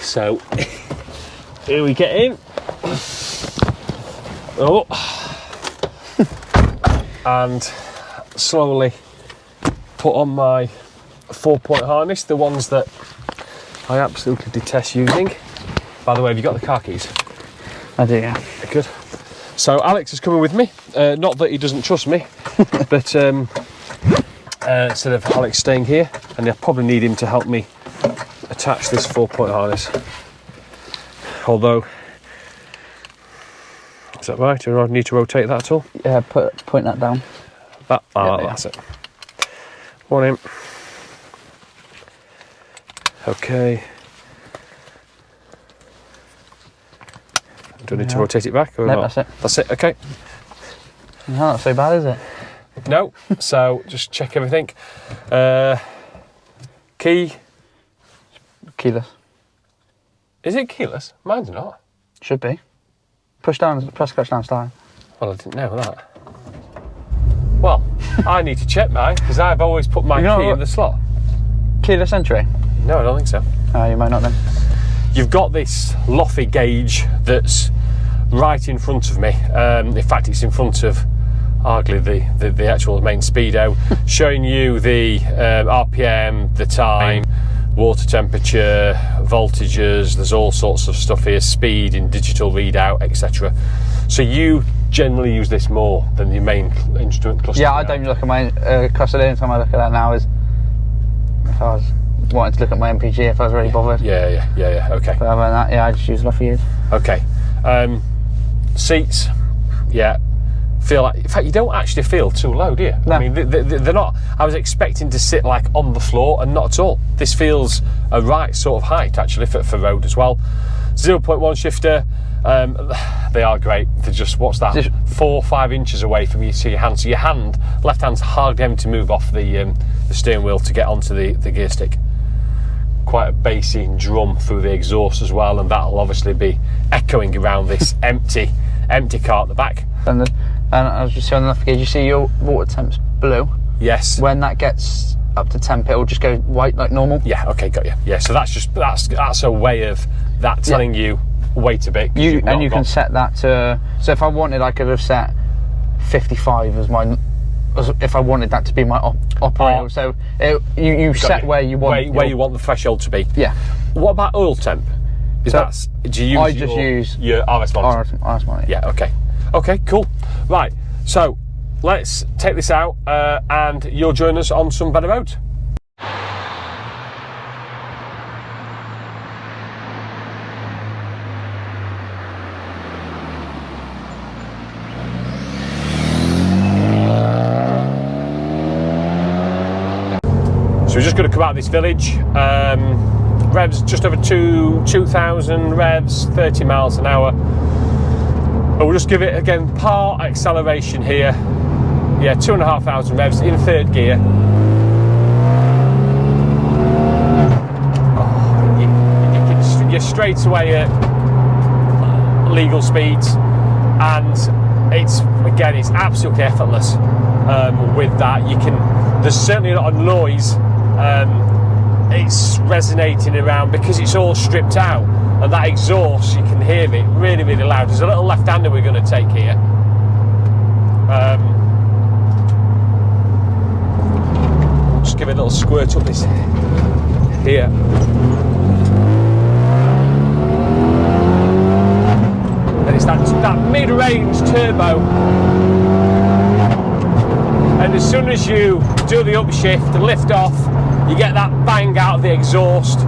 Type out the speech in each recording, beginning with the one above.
So here we get in. Oh, and slowly put on my 4-point harness, the ones that I absolutely detest using. By the way, have you got the car keys? I do, yeah. Good. So Alex is coming with me. Not that he doesn't trust me, but instead of Alex staying here, and I probably need him to help me attach this 4-point harness. Although, is that right? Do I need to rotate that at all? Yeah, point that down. That, that's it. One in. Okay. Do I need to rotate it back? Or no, not? that's it. That's it, okay. No, not so bad, is it? No, so just check everything. Key. Keyless. Is it keyless? Mine's not. Should be. Press clutch down, start. Well, I didn't know that. Well, I need to check mine, because I've always put my key in the slot. Keyless entry? No, I don't think so. Oh, you might not then. You've got this Lofty gauge that's right in front of me. In fact, it's in front of arguably the actual main speedo, showing you the RPM, the time, water temperature, voltages. There's all sorts of stuff here, speed in digital readout, etc. So you generally use this more than your main instrument cluster. Yeah, I don't look at my cluster. The only time I look at that now is if I was wanting to look at my MPG, if I was really bothered. Yeah, okay. But other than that, yeah, I just use Lofty. Okay. Seats, yeah. Feel like, in fact, you don't actually feel too low, do you? No. I mean, they're not. I was expecting to sit like on the floor, and not at all. This feels a right sort of height actually for road as well. 0.1 shifter. They are great. They're just, what's that? 4 or 5 inches away from you to your hand. So your hand, left hand's hardly having to move off the steering wheel to get onto the gear stick. Quite a bassy drum through the exhaust as well, and that'll obviously be echoing around this empty car at the back. And I was just saying on the gauge, you see your water temp's blue. Yes. When that gets up to temp, it'll just go white like normal. Yeah. Okay. Got you. Yeah. So that's a way of that telling you wait a bit. You can set that to. So if I wanted, I could have set 55 as my. If I wanted that to be my operator. Oh. So you set where you want where you want the threshold to be. Yeah. What about oil temp? Do you use your RS monitor? RS monitor. Yeah. Okay. Okay. Cool. Right. So let's take this out, and you'll join us on some better roads. So we're just going to come out of this village. Revs just over 2,000 revs, 30 miles an hour. And we'll just give it again part acceleration here. Yeah, 2,500 revs in third gear. Oh, you're straight away at legal speeds, and it's absolutely effortless with that. There's certainly not a noise. It's resonating around because it's all stripped out, and that exhaust, you can hear it really, really loud. There's a little left-hander we're going to take here. Just give it a little squirt up this here. And it's that mid-range turbo. And as soon as you do the upshift and lift off, you get that bang out of the exhaust.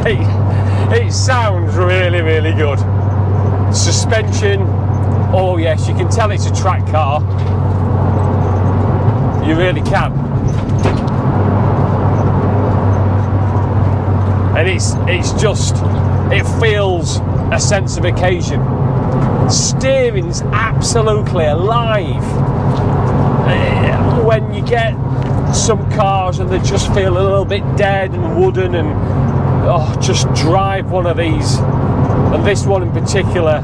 It sounds really, really good. Suspension, oh yes, you can tell it's a track car. You really can. And it feels a sense of occasion. Steering's absolutely alive. When you get some cars and they just feel a little bit dead and wooden, and just drive one of these, and this one in particular,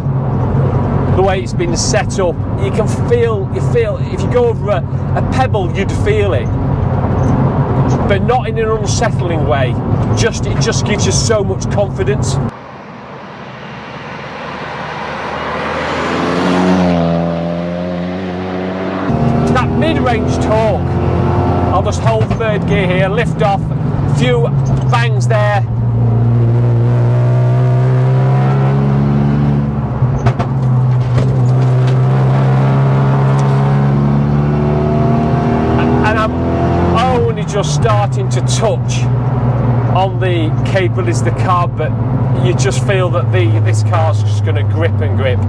the way it's been set up, you feel if you go over a pebble, you'd feel it. but not in an unsettling way. It just gives you so much confidence. That mid-range torque. I'll just hold third gear here, lift off, a few bangs there. And I'm only just starting to touch on the capabilities of the car, but you just feel that this car's just going to grip and grip.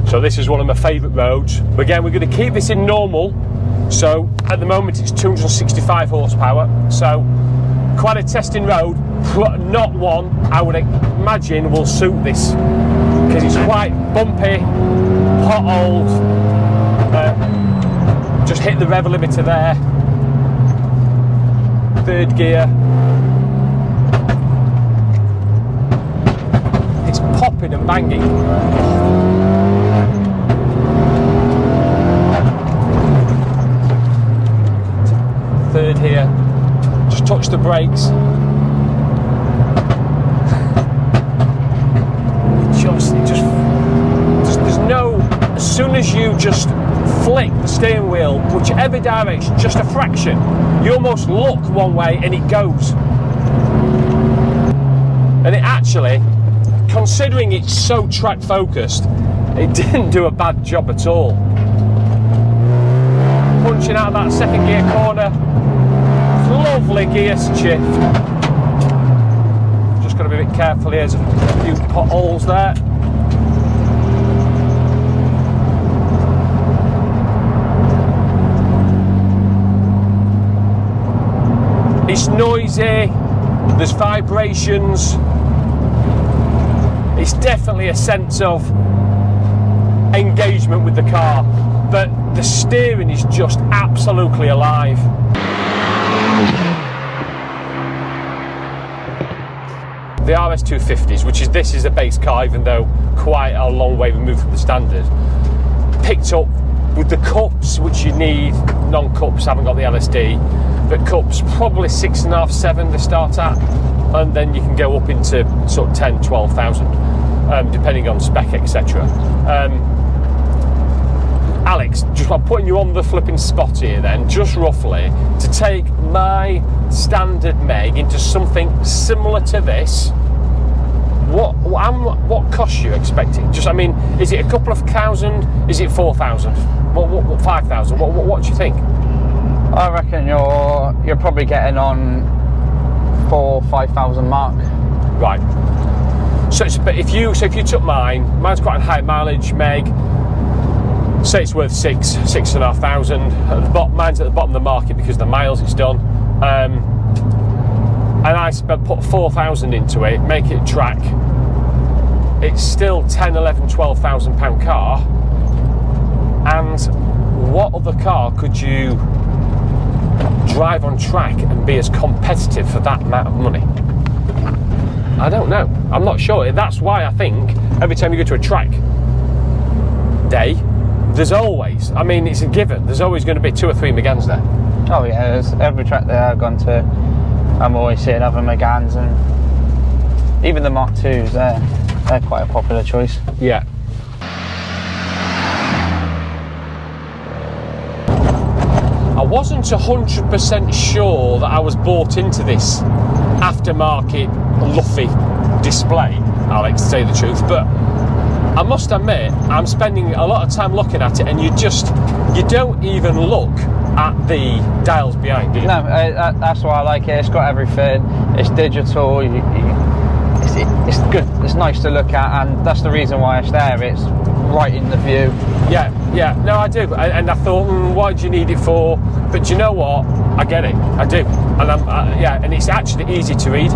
So this is one of my favourite roads. But again, we're going to keep this in normal. So at the moment it's 265 horsepower. So quite a testing road, but not one I would imagine will suit this, because it's quite bumpy, potholed. Just hit the rev limiter there. Third gear. It's popping and banging. Third here, just touch the brakes. There's no, as soon as you just flick the steering wheel, whichever direction, just a fraction, you almost look one way and it goes. And it actually, considering it's so track focused, it didn't do a bad job at all. Punching out of that second gear corner. Lovely gear shift. Just got to be a bit careful here, there's a few potholes there. It's noisy, there's vibrations. It's definitely a sense of engagement with the car, but the steering is just absolutely alive. The RS250s, this is a base car, even though quite a long way removed from the standard, picked up with the cups, which you need. Non-cups haven't got the LSD, but cups probably 6.5, 7 to start at, and then you can go up into sort of 10, 12,000, depending on spec, etc. Alex, I'm putting you on the flipping spot here then, just roughly, to take my standard Meg into something similar to this. What cost are you expecting? Is it a couple of thousand? Is it 4,000? What 5,000? What do you think? I reckon you're probably getting on 4,000 or 5,000 mark. Right. But if you took mine's quite a high mileage Meg. Say it's worth 6,500. Mine's at the bottom of the market because of the miles it's done. And I put 4,000 into it, make it track. It's still 10, 11, 12,000 pound car. And what other car could you drive on track and be as competitive for that amount of money? I don't know. I'm not sure. That's why I think every time you go to a track day, there's always, it's a given, there's always going to be 2 or 3 Meganes there. Oh yeah, there's every track that I've gone to, I'm always seeing other Meganes, and even the Mark IIs, they're quite a popular choice. Yeah. I wasn't 100% sure that I was bought into this aftermarket luffy display, Alex, to tell you the truth, but I must admit, I'm spending a lot of time looking at it, and you don't even look at the dials behind, do you? No, that's why I like it. It's got everything. It's digital. It's good. It's nice to look at, and that's the reason why it's there. It's right in the view. Yeah. No, I do. And I thought, what do you need it for? But do you know what? I get it. I do. And and it's actually easy to read.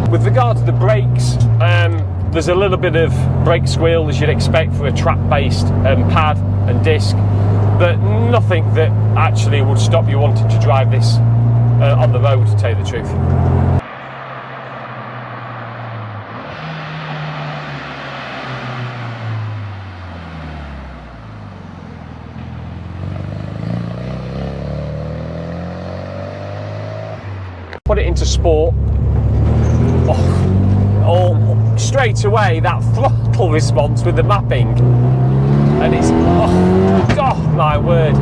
With regard to the brakes, there's a little bit of brake squeal as you'd expect for a track-based pad and disc, but nothing that actually would stop you wanting to drive this on the road, to tell you the truth. put it into sport, straight away that throttle response with the mapping, and it's, oh my word.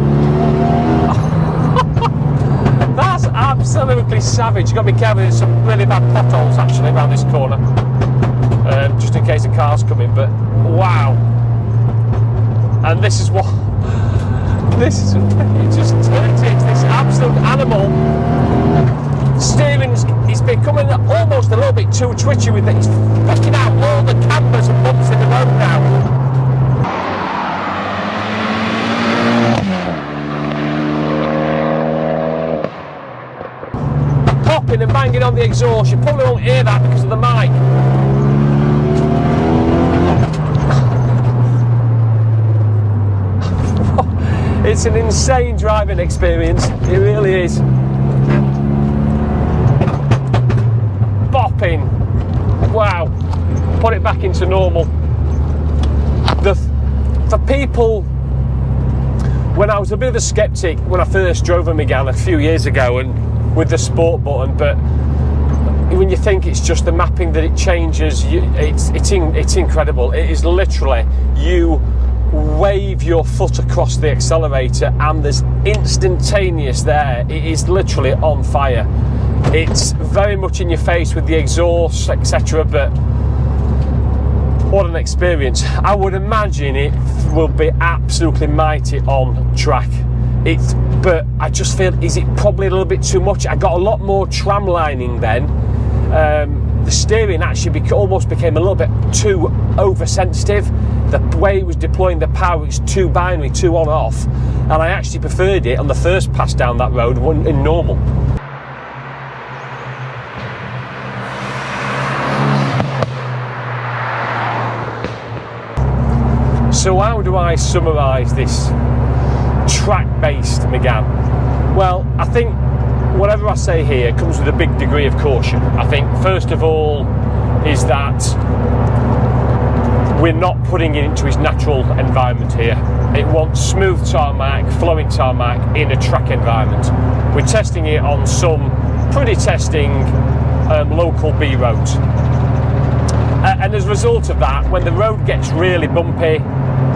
That's absolutely savage. You've got to be careful, there's some really bad potholes actually around this corner, just in case a car's coming, but wow. And this is what, it just turns into this absolute animal. Steering is becoming almost a little bit too twitchy with it. It's picking out all the cambers and bumps in the road now. Popping and banging on the exhaust. You probably won't hear that because of the mic. It's an insane driving experience. It really is. Bopping. Wow. Put it back into normal. For people, when I was a bit of a skeptic when I first drove a Megane a few years ago, and with the sport button, but when you think it's just the mapping that it changes, it's incredible. It is literally, you wave your foot across the accelerator and there's instantaneous there. It is literally on fire. It's very much in your face with the exhaust, etc., but what an experience. I would imagine it will be absolutely mighty on track. But I just feel, is it probably a little bit too much? I got a lot more tram lining then. The steering actually almost became a little bit too oversensitive. The way it was deploying the power, it was too binary, too on off, and I actually preferred it on the first pass down that road in normal. So how do I summarise this track-based Megane? Well, I think whatever I say here comes with a big degree of caution. I think first of all is that we're not putting it into its natural environment here. It wants smooth tarmac, flowing tarmac in a track environment. We're testing it on some pretty testing local B roads. And as a result of that, when the road gets really bumpy,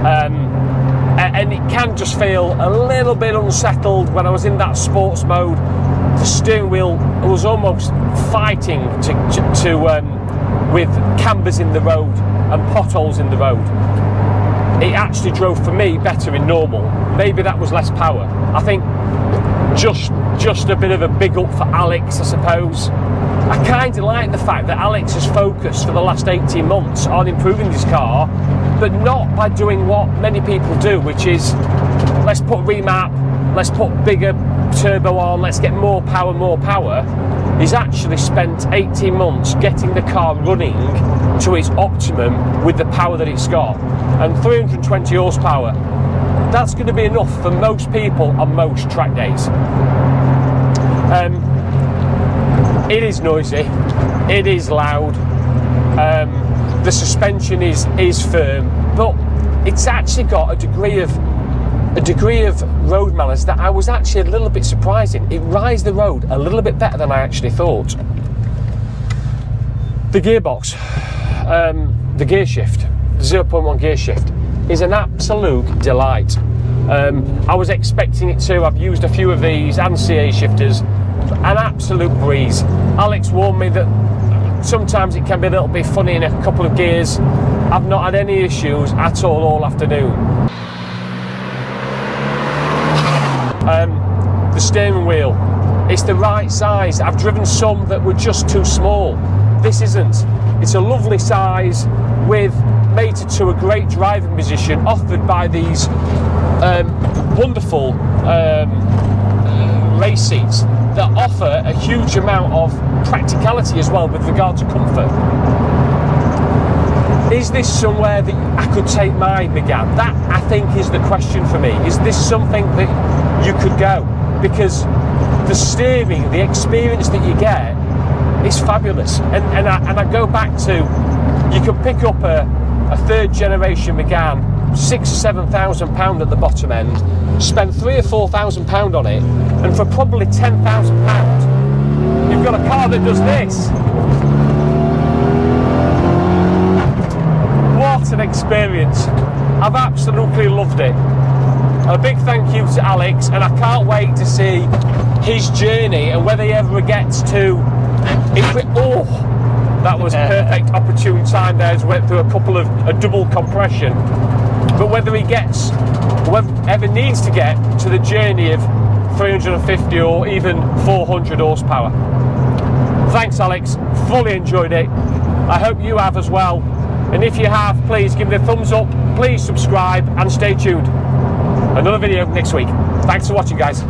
and it can just feel a little bit unsettled. When I was in that sports mode, the steering wheel was almost fighting with cambers in the road and potholes in the road. It actually drove for me better in normal. Maybe that was less power. I think just a bit of a big up for Alex, I suppose. I kind of like the fact that Alex has focused for the last 18 months on improving his car, but not by doing what many people do, which is let's put remap, let's put bigger turbo on, let's get more power. He's actually spent 18 months getting the car running to its optimum with the power that it's got. And 320 horsepower, that's going to be enough for most people on most track days. It is noisy, it is loud, the suspension is firm, but it's actually got a degree of road manners that I was actually a little bit surprised in. It rides the road a little bit better than I actually thought. The gearbox, the gear shift, the 0.1 gear shift, is an absolute delight. I was expecting it to. I've used a few of these and CA shifters. An absolute breeze. Alex warned me that sometimes it can be a little bit funny in a couple of gears. I've not had any issues at all afternoon. The steering wheel, it's the right size. I've driven some that were just too small. This isn't. It's a lovely size with mated to a great driving position offered by these wonderful race seats that offer a huge amount of practicality as well with regard to comfort. Is this somewhere that I could take my Megane? That, I think, is the question for me. Is this something that you could go? Because the steering, the experience that you get is fabulous. And I go back to, you can pick up a third generation Megane, £6,000 or £7,000 at the bottom end, spend £3,000 or £4,000 on it, and for probably £10,000 you've got a car that does this. What an experience. I've absolutely loved it. A big thank you to Alex, and I can't wait to see his journey and whether he ever gets to... Oh, that was perfect opportune time there as went through a double compression. But whether he gets, whether ever needs to get to the journey of 350 or even 400 horsepower. Thanks Alex, fully enjoyed it. I hope you have as well. And if you have, please give it a thumbs up, please subscribe and stay tuned. Another video next week. Thanks for watching guys.